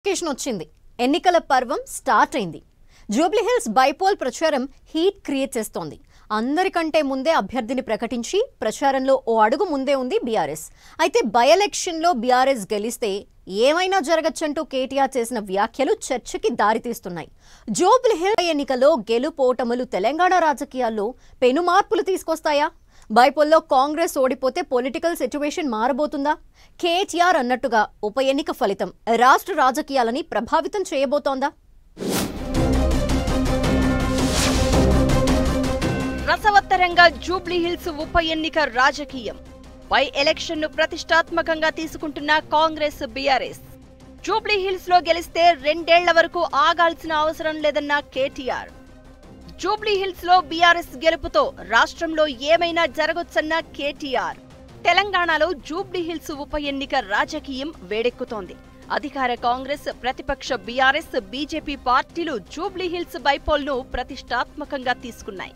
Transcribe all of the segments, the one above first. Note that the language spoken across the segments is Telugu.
నోటిఫికేషన్ వచ్చింది. ఎన్నికల పర్వం స్టార్ట్ అయింది. జూబ్లీ హిల్స్ బైపోల్ ప్రచారం హీట్ క్రియేట్ చేస్తోంది. అందరికంటే ముందే అభ్యర్థిని ప్రకటించి ప్రచారంలో ఓ అడుగు ముందే ఉంది బీఆర్ఎస్. అయితే బై ఎలక్షన్లో బీఆర్ఎస్ గెలిస్తే ఏమైనా జరగచ్చంటూ కేటీఆర్ చేసిన వ్యాఖ్యలు చర్చకి దారితీస్తున్నాయి. జూబ్లీ హిల్స్ ఎన్నికలో గెలుపోటములు తెలంగాణ రాజకీయాల్లో పెను మార్పులు తీసుకొస్తాయా? బైపోల్లో కాంగ్రెస్ ఓడిపోతే పొలిటికల్ సిచ్యువేషన్ మారబోతుందా? కేటీఆర్ అన్నట్టుగా ఉప ఎన్నిక ఫలితం రాష్ట్ర రాజకీయాలని ప్రభావితం చేయబోతోందా? రసవత్తరంగా జూబ్లీ హిల్స్ ఉప ఎన్నిక రాజకీయం. బై ఎలక్షన్ ను ప్రతిష్టాత్మకంగా తీసుకుంటున్న కాంగ్రెస్ బీఆర్ఎస్. జూబ్లీ హిల్స్ లో గెలిస్తే 2 ఏళ్ల వరకు ఆగాల్సిన అవసరం లేదన్న కేటీఆర్. జూబ్లీ హిల్స్ లో బీఆర్ఎస్ గెలుపుతో రాష్ట్రంలో ఏమైనా జరగొచ్చన్న కేటీఆర్. తెలంగాణలో జూబ్లీ హిల్స్ ఉప ఎన్నిక రాజకీయం వేడెక్కుతోంది. అధికార కాంగ్రెస్, ప్రతిపక్ష బీఆర్ఎస్, బీజేపీ పార్టీలు జూబ్లీ హిల్స్ బైపోల్ ను ప్రతిష్టాత్మకంగా తీసుకున్నాయి.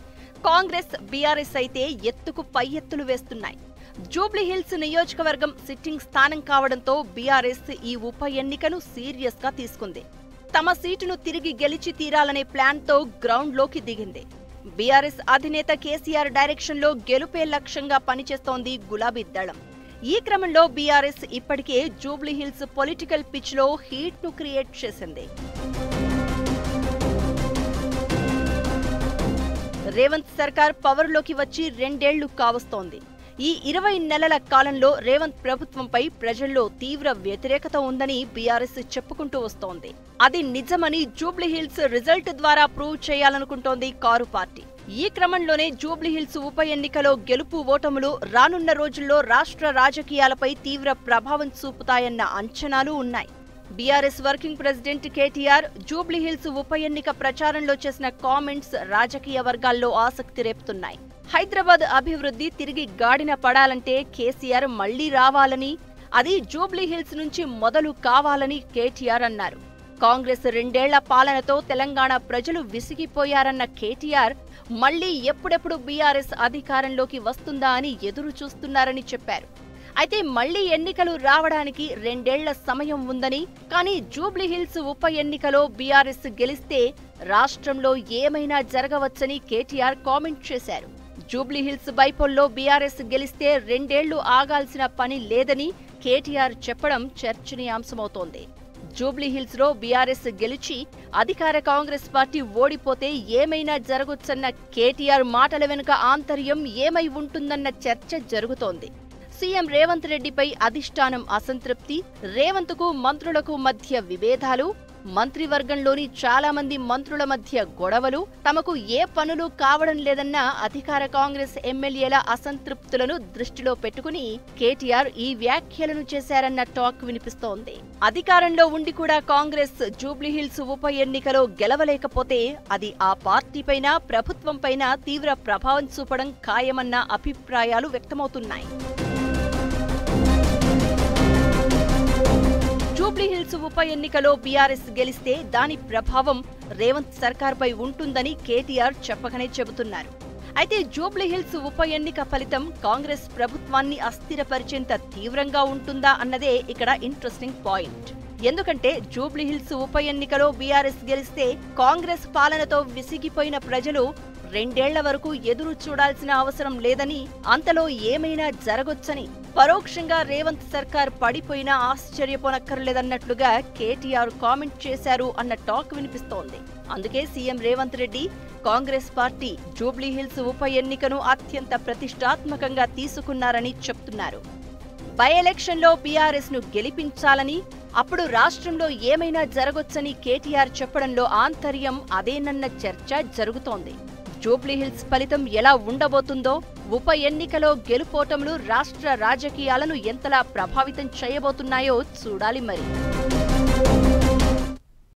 కాంగ్రెస్, బీఆర్ఎస్ అయితే ఎత్తుకు పై ఎత్తులు వేస్తున్నాయి. జూబ్లీ హిల్స్ నియోజకవర్గం సిట్టింగ్ స్థానం కావడంతో బీఆర్ఎస్ ఈ ఉప ఎన్నికను సీరియస్ గా తీసుకుంది. తమ సీటును తిరిగి గెలిచి తీరాలనే ప్లాన్ తో గ్రౌండ్ లోకి దిగింది. బీఆర్ఎస్ అధినేత కేసీఆర్ డైరెక్షన్ లో గెలుపే లక్ష్యంగా పనిచేస్తోంది గులాబీ దళం. ఈ క్రమంలో బీఆర్ఎస్ ఇప్పటికే జూబ్లీ హిల్స్ పొలిటికల్ పిచ్ లో హీట్ ను క్రియేట్ చేసింది. రేవంత్ సర్కార్ పవర్ లోకి వచ్చి 2 ఏళ్లు కావస్తోంది. ఈ 20 నెలల కాలంలో రేవంత్ ప్రభుత్వంపై ప్రజల్లో తీవ్ర వ్యతిరేకత ఉందని బీఆర్ఎస్ చెప్పుకుంటూ వస్తోంది. అది నిజమని జూబ్లీ హిల్స్ రిజల్ట్ ద్వారా ప్రూవ్ చేయాలనుకుంటోంది కారు పార్టీ. ఈ క్రమంలోనే జూబ్లీ హిల్స్ ఉప ఎన్నికలో గెలుపు ఓటములు రానున్న రోజుల్లో రాష్ట్ర రాజకీయాలపై తీవ్ర ప్రభావం చూపుతాయన్న అంచనాలు ఉన్నాయి. BRS working president KTR Jubilee hills ఉప ఎన్నిక ప్రచారంలో చేసిన కామెంట్స్ రాజకీయ వర్గాల్లో ఆసక్తి రేపుతున్నాయి. హైదరాబాద్ అభివృద్ధి తిరిగి గాడిన పడాలంటే కేసీఆర్ మళ్లీ రావాలని, అది జూబ్లీ హిల్స్ నుంచి మొదలు కావాలని కేటీఆర్ అన్నారు. కాంగ్రెస్ 2 ఏళ్ల పాలనతో తెలంగాణ ప్రజలు విసిగిపోయారన్న కేటీఆర్ మళ్లీ ఎప్పుడెప్పుడు బీఆర్ఎస్ అధికారంలోకి వస్తుందా అని ఎదురు చూస్తున్నారని చెప్పారు. అయితే మళ్లీ ఎన్నికలు రావడానికి 2 ఏళ్ల సమయం ఉందని, కానీ జూబ్లీ హిల్స్ ఉప ఎన్నికలో బీఆర్ఎస్ గెలిస్తే రాష్ట్రంలో ఏమైనా జరగవచ్చని కేటీఆర్ కామెంట్ చేశారు. జూబ్లీ హిల్స్ బైపోల్లో బీఆర్ఎస్ గెలిస్తే 2 ఏళ్లు ఆగాల్సిన పని లేదని కేటీఆర్ చెప్పడం చర్చనీయాంశమవుతోంది. జూబ్లీ హిల్స్ లో బీఆర్ఎస్ గెలిచి అధికార కాంగ్రెస్ పార్టీ ఓడిపోతే ఏమైనా జరగొచ్చన్న కేటీఆర్ మాటల వెనుక ఆంతర్యం ఏమై ఉంటుందన్న చర్చ జరుగుతోంది. సీఎం రేవంత్ రెడ్డిపై అధిష్టానం అసంతృప్తి, రేవంత్ కు మంత్రులకు మధ్య విభేదాలు, మంత్రివర్గంలోని చాలా మంది మంత్రుల మధ్య గొడవలు, తమకు ఏ పనులు కావడం లేదన్న అధికార కాంగ్రెస్ ఎమ్మెల్యేల అసంతృప్తులను దృష్టిలో పెట్టుకుని కేటీఆర్ ఈ వ్యాఖ్యలను చేశారన్న టాక్ వినిపిస్తోంది. అధికారంలో ఉండి కూడా కాంగ్రెస్ జూబ్లీ హిల్స్ ఉప ఎన్నికలో గెలవలేకపోతే అది ఆ పార్టీపైన, ప్రభుత్వంపైన తీవ్ర ప్రభావం చూపడం ఖాయమన్న అభిప్రాయాలు వ్యక్తమవుతున్నాయి. జూబ్లీ హిల్స్ ఉప ఎన్నికలో బీఆర్ఎస్ గెలిస్తే దాని ప్రభావం రేవంత్ సర్కార్పై ఉంటుందని కేటీఆర్ చెప్పకనే చెబుతున్నారు. అయితే జూబ్లీ హిల్స్ ఉప ఎన్నిక ఫలితం కాంగ్రెస్ ప్రభుత్వాన్ని అస్థిరపరిచేంత తీవ్రంగా ఉంటుందా అన్నదే ఇక్కడ ఇంట్రెస్టింగ్ పాయింట్. ఎందుకంటే జూబ్లీ హిల్స్ ఉప ఎన్నికలో బీఆర్ఎస్ గెలిస్తే కాంగ్రెస్ పాలనతో విసిగిపోయిన ప్రజలు 2 ఏళ్ల వరకు ఎదురు చూడాల్సిన అవసరం లేదని, అంతలో ఏమైనా జరగొచ్చని, పరోక్షంగా రేవంత్ సర్కార్ పడిపోయినా ఆశ్చర్యపోనక్కర్లేదన్నట్లుగా కేటీఆర్ కామెంట్ చేశారు అన్న టాక్ వినిపిస్తోంది. అందుకే CM Revanth Reddy, Congress party Jubilee hills ఉప ఎన్నికను అత్యంత ప్రతిష్టాత్మకంగా తీసుకున్నారని చెప్తున్నారు. బై ఎలక్షన్లో బీఆర్ఎస్ ను గెలిపించాలని, అప్పుడు రాష్ట్రంలో ఏమైనా జరగొచ్చని కేటీఆర్ చెప్పడంలో ఆంతర్యం అదేనన్న చర్చ జరుగుతోంది. జూబ్లీ హిల్స్ ఫలితం ఎలా ఉండబోతుందో, ఉప ఎన్నికలో గెలుపోటములు రాష్ట్ర రాజకీయాలను ఎంతలా ప్రభావితం చేయబోతున్నాయో చూడాలి మరి.